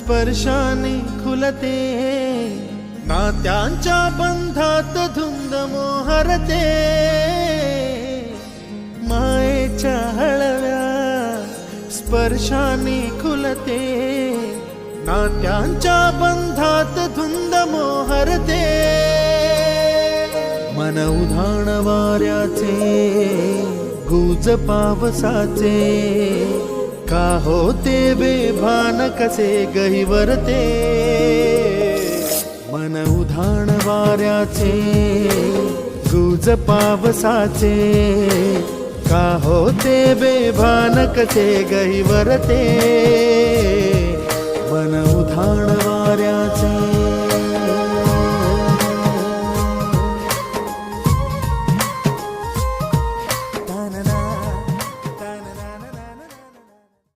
स्पर्शाने खुलते, नात्यांच्या बंधात धुंद मोहरते, मायेच्या हळव्या स्पर्शाने खुलते, नात्यांच्या बंधात धुंद मोहरते, मन उधाण वाऱ्याचे गुज पावसाचे, का होते बेभान कसे गहिवरते, मन उधाण वाऱ्याचे गुज पावसाचे, का होते बेभान कसे गहिवरते, मन उधाण वाऱ्याचे